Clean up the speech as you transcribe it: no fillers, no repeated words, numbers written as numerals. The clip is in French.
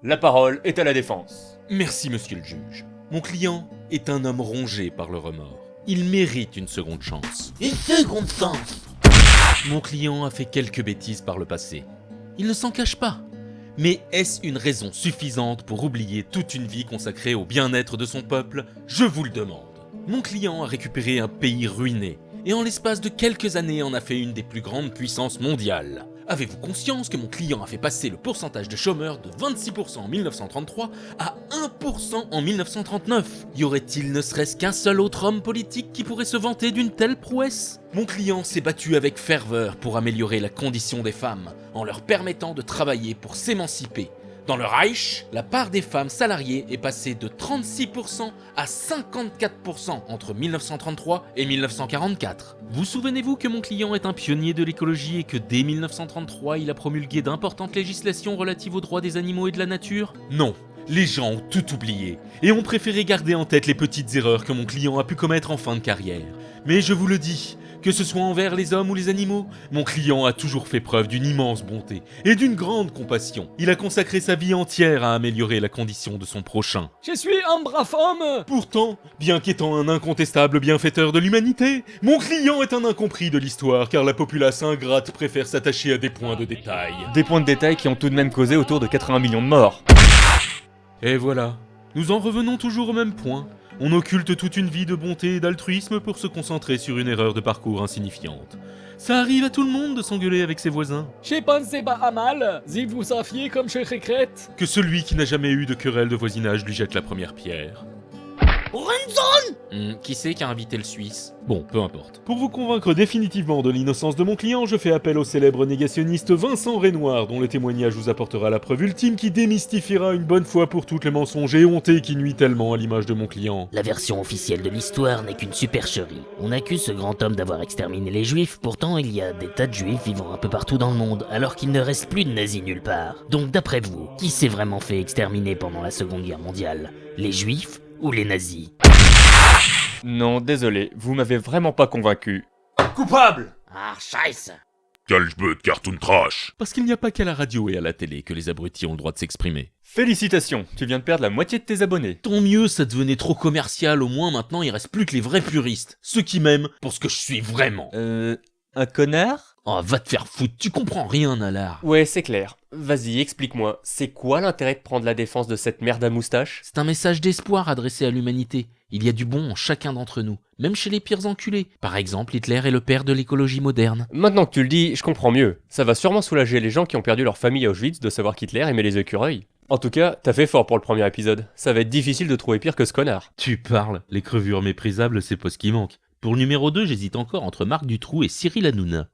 La parole est à la défense. Merci, monsieur le juge. Mon client est un homme rongé par le remords. Il mérite une seconde chance. Une seconde chance. Mon client a fait quelques bêtises par le passé. Il ne s'en cache pas. Mais est-ce une raison suffisante pour oublier toute une vie consacrée au bien-être de son peuple? Je vous le demande. Mon client a récupéré un pays ruiné, et en l'espace de quelques années en a fait une des plus grandes puissances mondiales. Avez-vous conscience que mon client a fait passer le pourcentage de chômeurs de 26% en 1933 à 1% en 1939? Y aurait-il ne serait-ce qu'un seul autre homme politique qui pourrait se vanter d'une telle prouesse? Mon client s'est battu avec ferveur pour améliorer la condition des femmes, en leur permettant de travailler pour s'émanciper. Dans le Reich, la part des femmes salariées est passée de 36% à 54% entre 1933 et 1944. Vous souvenez-vous que mon client est un pionnier de l'écologie et que dès 1933, il a promulgué d'importantes législations relatives aux droits des animaux et de la nature? Non, les gens ont tout oublié et ont préféré garder en tête les petites erreurs que mon client a pu commettre en fin de carrière. Mais je vous le dis, que ce soit envers les hommes ou les animaux, mon client a toujours fait preuve d'une immense bonté et d'une grande compassion. Il a consacré sa vie entière à améliorer la condition de son prochain. Je suis un brave homme. Pourtant, bien qu'étant un incontestable bienfaiteur de l'humanité, mon client est un incompris de l'histoire car la populace ingrate préfère s'attacher à des points de détail. Des points de détail qui ont tout de même causé autour de 80 millions de morts. Et voilà, nous en revenons toujours au même point. On occulte toute une vie de bonté et d'altruisme pour se concentrer sur une erreur de parcours insignifiante. Ça arrive à tout le monde de s'engueuler avec ses voisins. Je pensais pas à mal, si vous saviez comme je regrette. Que celui qui n'a jamais eu de querelle de voisinage lui jette la première pierre. Renzo. Qui c'est qui a invité le Suisse? Bon, peu importe. Pour vous convaincre définitivement de l'innocence de mon client, je fais appel au célèbre négationniste Vincent Renoir, dont le témoignage vous apportera la preuve ultime qui démystifiera une bonne fois pour toutes les mensonges éhontés qui nuit tellement à l'image de mon client. La version officielle de l'histoire n'est qu'une supercherie. On accuse ce grand homme d'avoir exterminé les juifs, pourtant il y a des tas de juifs vivant un peu partout dans le monde, alors qu'il ne reste plus de nazis nulle part. Donc d'après vous, qui s'est vraiment fait exterminer pendant la Seconde Guerre mondiale? Les juifs ou les nazis? Non, désolé, vous m'avez vraiment pas convaincu. Coupable. Ah, scheiße. Calgebut cartoon trash. Parce qu'il n'y a pas qu'à la radio et à la télé que les abrutis ont le droit de s'exprimer. Félicitations, tu viens de perdre la moitié de tes abonnés. Tant mieux, ça devenait trop commercial, au moins maintenant il reste plus que les vrais puristes. Ceux qui m'aiment pour ce que je suis vraiment. Un connard? Oh, va te faire foutre, tu comprends rien, Nalar. Ouais, c'est clair. Vas-y, explique-moi, c'est quoi l'intérêt de prendre la défense de cette merde à moustache? C'est un message d'espoir adressé à l'humanité. Il y a du bon en chacun d'entre nous, même chez les pires enculés. Par exemple, Hitler est le père de l'écologie moderne. Maintenant que tu le dis, je comprends mieux. Ça va sûrement soulager les gens qui ont perdu leur famille à Auschwitz de savoir qu'Hitler aimait les écureuils. En tout cas, t'as fait fort pour le premier épisode. Ça va être difficile de trouver pire que ce connard. Tu parles, les crevures méprisables, c'est pas ce qui manque. Pour le numéro 2, j'hésite encore entre Marc Dutroux et Cyril Hanouna.